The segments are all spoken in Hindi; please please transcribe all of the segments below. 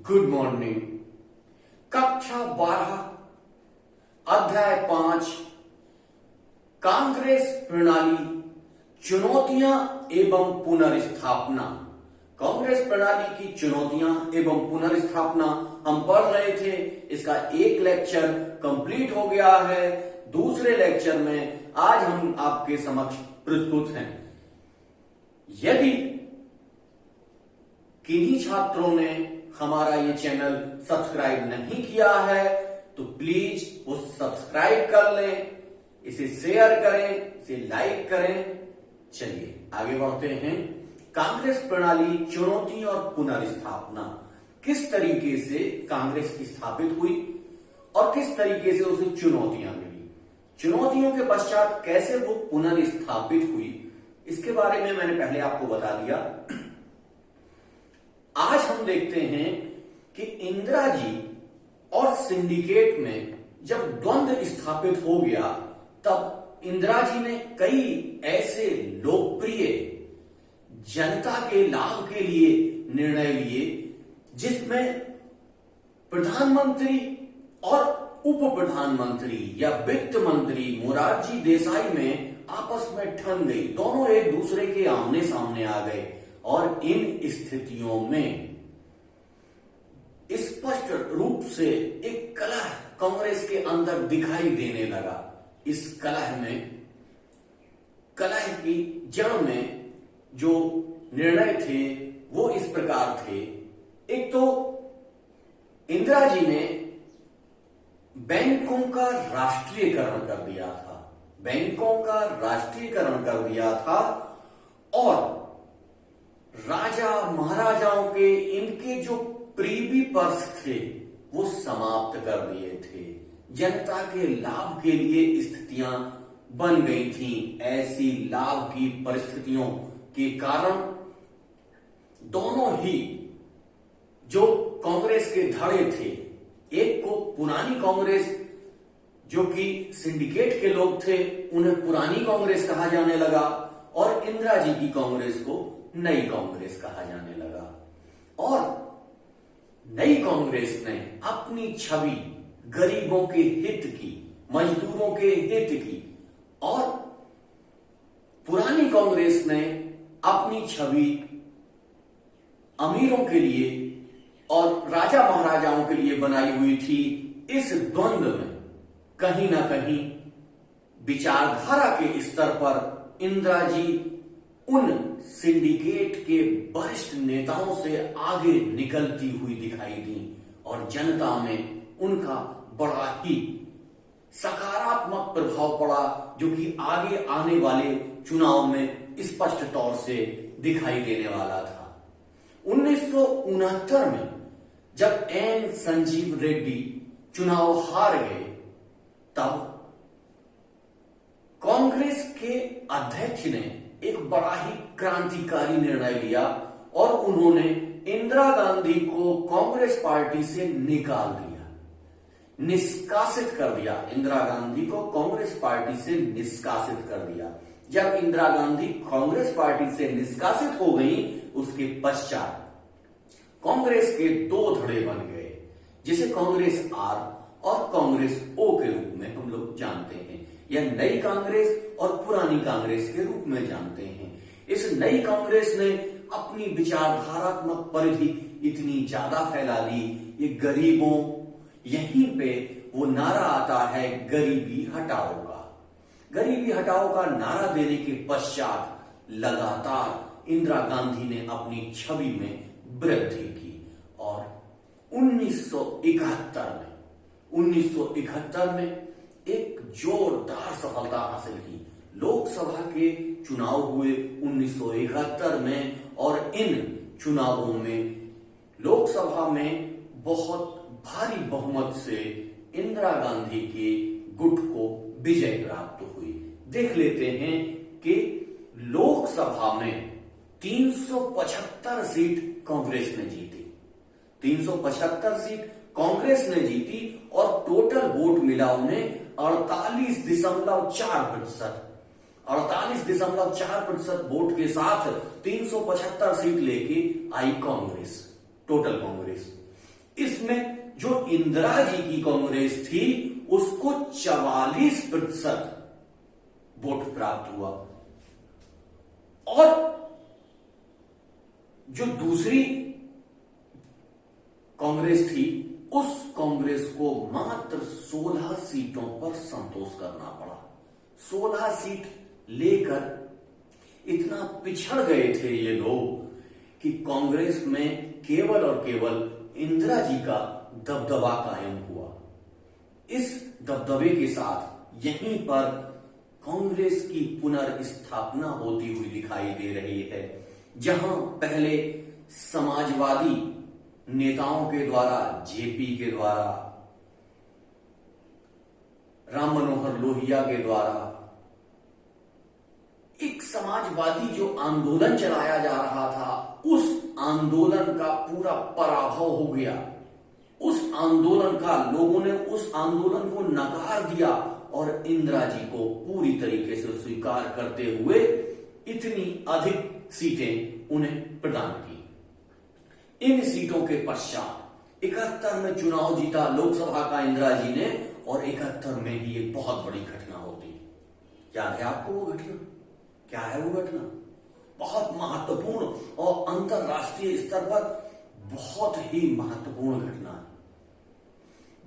Good morning. कक्षा 12 अध्याय 5 कांग्रेस प्रणाली चुनौतियां एवं पुनर्स्थापना। कांग्रेस प्रणाली की चुनौतियां एवं पुनर्स्थापना हम पढ़ रहे थे। इसका एक लेक्चर कंप्लीट हो गया है। दूसरे लेक्चर में आज हम आपके समक्ष प्रस्तुत हैं। यदि किन्हीं छात्रों ने हमारा ये चैनल सब्सक्राइब नहीं किया है तो प्लीज वो सब्सक्राइब कर लें, इसे शेयर करें, इसे लाइक करें। चलिए आगे बढ़ते हैं। कांग्रेस प्रणाली चुनौती और पुनर्स्थापना। किस तरीके से कांग्रेस स्थापित हुई और किस तरीके से उसे चुनौतियां मिली, चुनौतियों के पश्चात कैसे वो पुनर्स्थापित हुई, इसके बारे में मैंने पहले आपको बता दिया। आज हम देखते हैं कि इंदिरा जी और सिंडिकेट में जब द्वंद्व स्थापित हो गया तब इंदिरा जी ने कई ऐसे लोकप्रिय जनता के लाभ के लिए निर्णय लिए जिसमें प्रधानमंत्री और उप प्रधानमंत्री या वित्त मंत्री मोरारजी देसाई में आपस में ठन गई। दोनों एक दूसरे के आमने सामने आ गए और इन स्थितियों में स्पष्ट रूप से एक कलह कांग्रेस के अंदर दिखाई देने लगा। इस कलह की जड़ में जो निर्णय थे वो इस प्रकार थे। एक तो इंदिरा जी ने बैंकों का राष्ट्रीयकरण कर दिया था, बैंकों का राष्ट्रीयकरण कर दिया था और राजा महाराजाओं के इनके जो प्रीवी पर्स थे वो समाप्त कर दिए थे। जनता के लाभ के लिए स्थितियां बन गई थीं। ऐसी लाभ की परिस्थितियों के कारण दोनों ही जो कांग्रेस के धड़े थे, एक को पुरानी कांग्रेस जो कि सिंडिकेट के लोग थे उन्हें पुरानी कांग्रेस कहा जाने लगा और इंदिरा जी की कांग्रेस को नई कांग्रेस कहा जाने लगा। और नई कांग्रेस ने अपनी छवि गरीबों के हित की, मजदूरों के हित की और पुरानी कांग्रेस ने अपनी छवि अमीरों के लिए और राजा महाराजाओं के लिए बनाई हुई थी। इस द्वंद्व में कहीं ना कहीं विचारधारा के स्तर पर इंदिरा जी उन सिंडिकेट के वरिष्ठ नेताओं से आगे निकलती हुई दिखाई दी और जनता में उनका बड़ा ही सकारात्मक प्रभाव पड़ा जो कि आगे आने वाले चुनाव में स्पष्ट तौर से दिखाई देने वाला था। 1969 में जब एन संजीव रेड्डी चुनाव हार गए तब कांग्रेस के अध्यक्ष ने एक बड़ा ही क्रांतिकारी निर्णय लिया और उन्होंने इंदिरा गांधी को कांग्रेस पार्टी से निकाल दिया, निष्कासित कर दिया। इंदिरा गांधी को कांग्रेस पार्टी से निष्कासित कर दिया। जब इंदिरा गांधी कांग्रेस पार्टी से निष्कासित हो गई उसके पश्चात कांग्रेस के दो धड़े बन गए जिसे कांग्रेस आर और कांग्रेस ओ के रूप में हम लोग जानते हैं, या नई कांग्रेस और पुरानी कांग्रेस के रूप में जानते हैं। इस नई कांग्रेस ने अपनी विचारधारात्मक परिधि इतनी ज्यादा फैला ली, ये गरीबों, यहीं पे वो नारा आता है गरीबी हटाओ का। गरीबी हटाओ का नारा देने के पश्चात लगातार इंदिरा गांधी ने अपनी छवि में वृद्धि की और 1971 में एक जोरदार सफलता हासिल की। लोकसभा के चुनाव हुए 1971 में और इन चुनावों में लोकसभा में बहुत भारी बहुमत से इंदिरा गांधी के गुट को विजय प्राप्त हुई। देख लेते हैं कि लोकसभा में 375 सीट कांग्रेस ने जीती, 375 सीट कांग्रेस ने जीती और टोटल वोट मिला उन्हें 48.4% वोट के साथ 375 सीट लेके आई कांग्रेस, टोटल कांग्रेस। इसमें जो इंदिरा जी की कांग्रेस थी उसको 44% वोट प्राप्त हुआ और जो दूसरी कांग्रेस थी उस कांग्रेस को मात्र 16 सीटों पर संतोष करना पड़ा। 16 सीट लेकर इतना पिछड़ गए थे ये लोग कि कांग्रेस में केवल और केवल इंदिरा जी का दबदबा कायम हुआ। इस दबदबे के साथ यहीं पर कांग्रेस की पुनर्स्थापना होती हुई दिखाई दे रही है, जहां पहले समाजवादी नेताओं के द्वारा, जेपी के द्वारा, राम मनोहर लोहिया के द्वारा एक समाजवादी जो आंदोलन चलाया जा रहा था, उस आंदोलन का पूरा पराभव हो गया। उस आंदोलन का लोगों ने उस आंदोलन को नकार दिया और इंदिरा जी को पूरी तरीके से स्वीकार करते हुए इतनी अधिक सीटें उन्हें प्रदान की। इन सीटों के पश्चात 71 में चुनाव जीता लोकसभा का इंदिरा जी ने और 71 में ही एक बहुत बड़ी घटना होती। याद है आपको वो घटना? क्या है वो घटना? बहुत महत्वपूर्ण और अंतरराष्ट्रीय स्तर पर बहुत ही महत्वपूर्ण घटना है।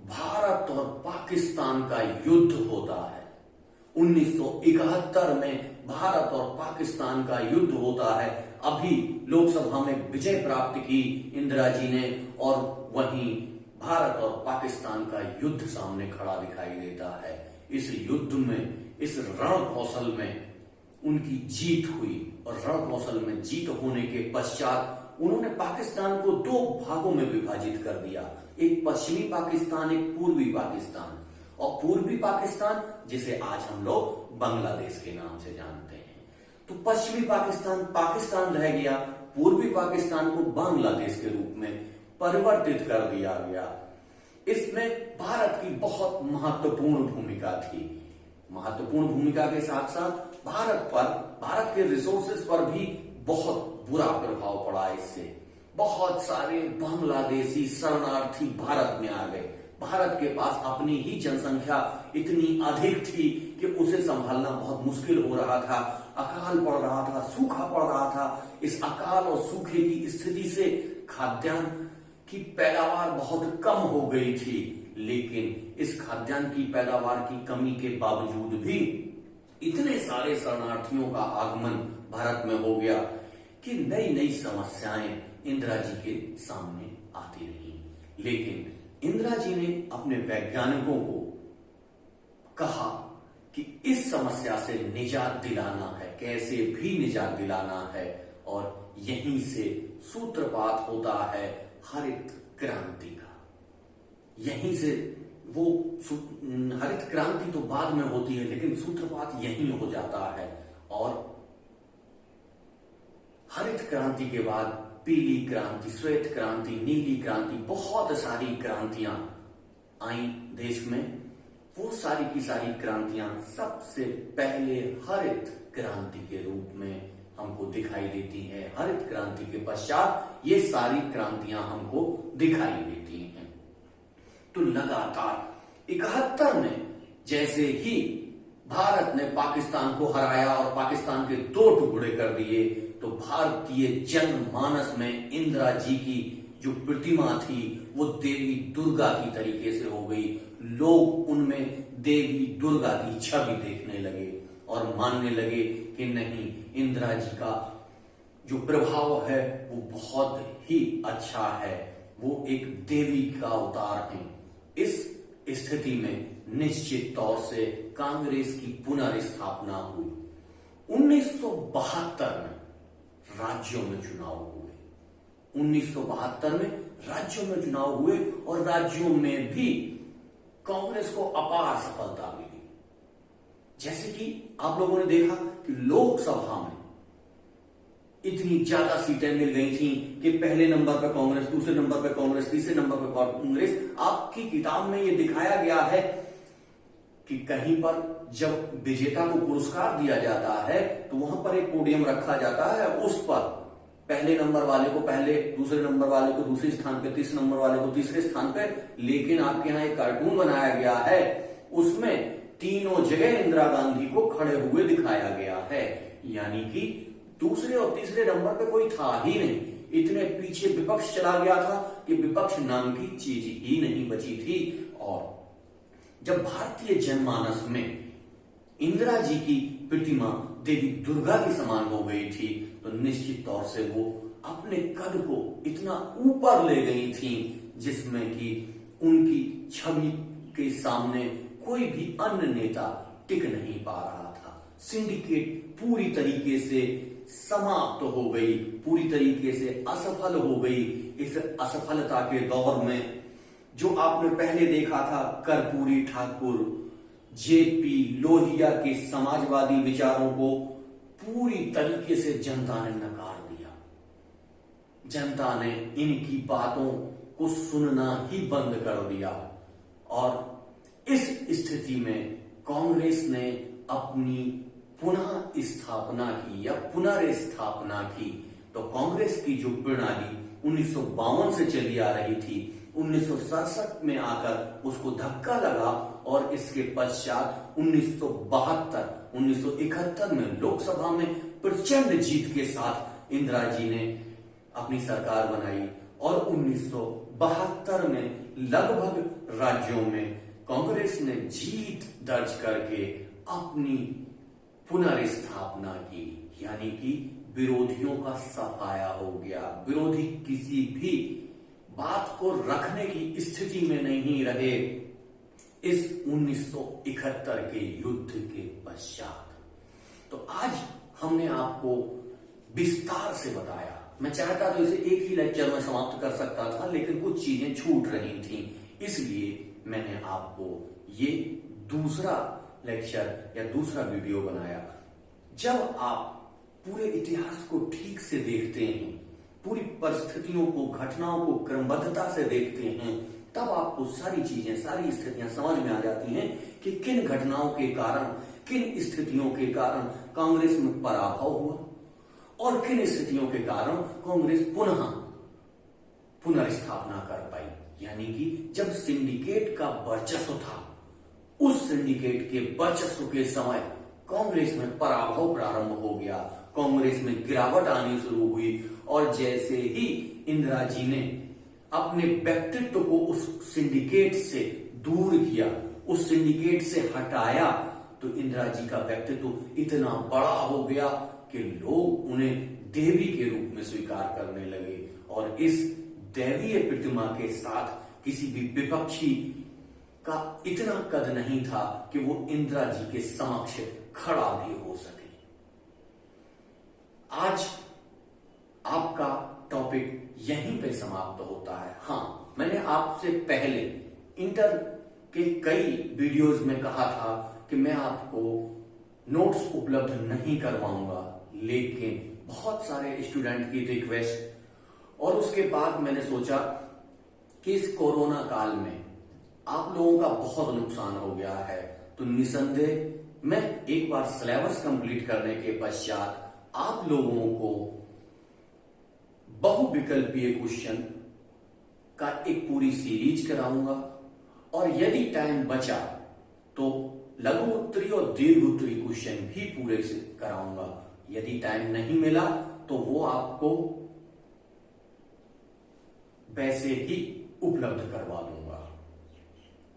भारत और पाकिस्तान का युद्ध होता है। 1971 में भारत और पाकिस्तान का युद्ध होता है। अभी लोकसभा में विजय प्राप्त की इंदिरा जी ने और वहीं भारत और पाकिस्तान का युद्ध सामने खड़ा दिखाई देता है। इस युद्ध में, इस रण कौशल में उनकी जीत हुई और रण कौशल में जीत होने के पश्चात उन्होंने पाकिस्तान को 2 भागों में विभाजित कर दिया, एक पश्चिमी पाकिस्तान, एक पूर्वी पाकिस्तान। और पूर्वी पाकिस्तान जिसे आज हम लोग बांग्लादेश के नाम से जानते हैं, तो पश्चिमी पाकिस्तान पाकिस्तान रह गया, पूर्वी पाकिस्तान को बांग्लादेश के रूप में परिवर्तित कर दिया गया। इसमें भारत की बहुत महत्वपूर्ण भूमिका थी। महत्वपूर्ण भूमिका के साथ साथ भारत के रिसोर्सेज पर भी बहुत बुरा प्रभाव पड़ा। इससे बहुत सारे बांग्लादेशी शरणार्थी भारत में आ गए। भारत के पास अपनी ही जनसंख्या इतनी अधिक थी कि उसे संभालना बहुत मुश्किल हो रहा था। अकाल पड़ रहा था, सूखा पड़ रहा था। इस अकाल और सूखे की स्थिति से खाद्यान्न की पैदावार बहुत कम हो गई थी, लेकिन इस खाद्यान्न की पैदावार की कमी के बावजूद भी इतने सारे शरणार्थियों का आगमन भारत में हो गया कि नई नई समस्याएं इंदिरा जी के सामने आती रही। लेकिन इंदिरा जी ने अपने वैज्ञानिकों को कहा कि इस समस्या से निजात दिलाना है, कैसे भी निजात दिलाना है, और यहीं से सूत्रपात होता है हरित क्रांति का। यहीं से वो हरित क्रांति तो बाद में होती है, लेकिन सूत्रपात यहीं हो जाता है। और हरित क्रांति के बाद पीली क्रांति, श्वेत क्रांति, नीली क्रांति, बहुत सारी क्रांतियां आई देश में। वो सारी की सारी क्रांतियां सबसे पहले हरित क्रांति के रूप में हमको दिखाई देती हैं। हरित क्रांति के पश्चात ये सारी क्रांतियां हमको दिखाई देती हैं। तो लगातार 71 में जैसे ही भारत ने पाकिस्तान को हराया और पाकिस्तान के 2 टुकड़े कर दिए, तो भारतीय जनमानस में इंदिरा जी की जो प्रतिमा थी वो देवी दुर्गा की तरीके से हो गई। लोग उनमें देवी दुर्गा की छवि देखने लगे और मानने लगे कि नहीं, इंदिरा जी का जो प्रभाव है वो बहुत ही अच्छा है, वो एक देवी का अवतार है। इस स्थिति में निश्चित तौर से कांग्रेस की पुनर्स्थापना हुई। 1972 में राज्यों में चुनाव हुए। 1972 में राज्यों में चुनाव हुए और राज्यों में भी कांग्रेस को अपार सफलता मिली। जैसे कि आप लोगों ने देखा कि लोकसभा में इतनी ज्यादा सीटें मिल गई थी कि पहले नंबर पर कांग्रेस, दूसरे नंबर पर कांग्रेस, तीसरे नंबर पर कांग्रेस। आपकी किताब में यह दिखाया गया है कि कहीं पर जब विजेता को पुरस्कार दिया जाता है तो वहां पर एक पोडियम रखा जाता है, उस पर पहले नंबर वाले को पहले, दूसरे नंबर वाले को दूसरे स्थान पे, तीसरे नंबर वाले को तीसरे स्थान पे। लेकिन आपके यहाँ एक कार्टून बनाया गया है, उसमें तीनों जगह इंदिरा गांधी को खड़े हुए दिखाया गया है, यानी कि दूसरे और तीसरे नंबर पे कोई था ही नहीं। इतने पीछे विपक्ष चला गया था कि विपक्ष नाम की चीज ही नहीं बची थी। और जब भारतीय जनमानस में इंदिरा जी की प्रतिमा देवी दुर्गा के समान हो गई थी, तो निश्चित तौर से वो अपने कद को इतना ऊपर ले गई थी जिसमें कि उनकी छवि के सामने कोई भी अन्य नेता टिक नहीं पा रहा था। सिंडिकेट पूरी तरीके से समाप्त हो गई, पूरी तरीके से असफल हो गई। इस असफलता के दौर में जो आपने पहले देखा था, कर्पूरी ठाकुर, जेपी लोहिया के समाजवादी विचारों को पूरी तरीके से जनता ने नकार दिया। जनता ने इनकी बातों को सुनना ही बंद कर दिया। और इस स्थिति में कांग्रेस ने अपनी पुनः स्थापना की या पुनर्स्थापना की। तो कांग्रेस की जो प्रणाली 1952 से चली आ रही थी, 1967 में आकर उसको धक्का लगा और इसके पश्चात 1971 में लोकसभा में प्रचंड जीत के साथ इंदिरा जी ने अपनी सरकार बनाई और 1972 में लगभग राज्यों में कांग्रेस ने जीत दर्ज करके अपनी पुनर्स्थापना की, यानी कि विरोधियों का सफाया हो गया। विरोधी किसी भी बात को रखने की स्थिति में नहीं रहे इस 1971 के युद्ध के पश्चात। तो आज हमने आपको विस्तार से बताया। मैं चाहता तो इसे एक ही लेक्चर में समाप्त कर सकता था, लेकिन कुछ चीजें छूट रही थी, इसलिए मैंने आपको ये दूसरा लेक्चर या दूसरा वीडियो बनाया। जब आप पूरे इतिहास को ठीक से देखते हैं, पूरी परिस्थितियों को, घटनाओं को क्रमबद्धता से देखते हैं, तब आपको सारी चीजें, सारी स्थितियां समझ में आ जाती हैं कि किन घटनाओं के कारण, किन स्थितियों के कारण कांग्रेस में पराभव हुआ और किन स्थितियों के कारण कांग्रेस पुनर्स्थापना कर पाई। यानी कि जब सिंडिकेट का वर्चस्व था, उस सिंडिकेट के वर्चस्व के समय कांग्रेस में पराभव प्रारंभ हो गया, कांग्रेस में गिरावट आनी शुरू हुई। और जैसे ही इंदिरा जी ने अपने व्यक्तित्व को उस सिंडिकेट से दूर किया, उस सिंडिकेट से हटाया, तो इंदिरा जी का व्यक्तित्व इतना बड़ा हो गया कि लोग उन्हें देवी के रूप में स्वीकार करने लगे। और इस दैवीय प्रतिमा के साथ किसी भी विपक्षी का इतना कद नहीं था कि वो इंदिरा जी के समक्ष खड़ा भी हो सके। आज आपका टॉपिक यहीं पे समाप्त होता है। हाँ, मैंने आपसे पहले इंटर के कई वीडियोस में कहा था कि मैं आपको नोट्स उपलब्ध नहीं करवाऊंगा, लेकिन बहुत सारे स्टूडेंट की रिक्वेस्ट और उसके बाद मैंने सोचा कि इस कोरोना काल में आप लोगों का बहुत नुकसान हो गया है, तो निसंदेह मैं एक बार सिलेबस कंप्लीट करने के पश्चात आप लोगों को बहुविकल्पीय क्वेश्चन का एक पूरी सीरीज कराऊंगा। और यदि टाइम बचा तो लघु उत्तरी और दीर्घ उत्तरी क्वेश्चन भी पूरे से कराऊंगा। यदि टाइम नहीं मिला तो वो आपको वैसे ही उपलब्ध करवा दूंगा,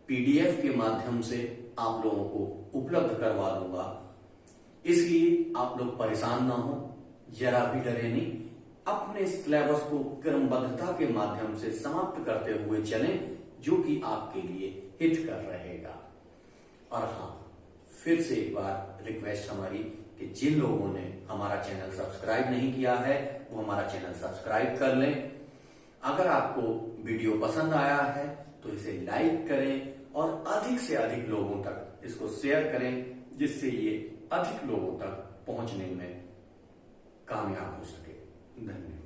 पीडीएफ के माध्यम से आप लोगों को उपलब्ध करवा दूंगा। इसलिए आप लोग परेशान ना हो, जरा भी डरे नहीं, अपने सिलेबस को क्रमबद्धता के माध्यम से समाप्त करते हुए चलें, जो कि आपके लिए हितकर रहेगा। और हाँ, फिर से एक बार रिक्वेस्ट हमारी कि जिन लोगों ने हमारा चैनल सब्सक्राइब नहीं किया है वो हमारा चैनल सब्सक्राइब कर लें। अगर आपको वीडियो पसंद आया है तो इसे लाइक करें और अधिक से अधिक लोगों तक इसको शेयर करें, जिससे ये अधिक लोगों तक पहुंचने में कामयाब हो सके। धन्यवाद।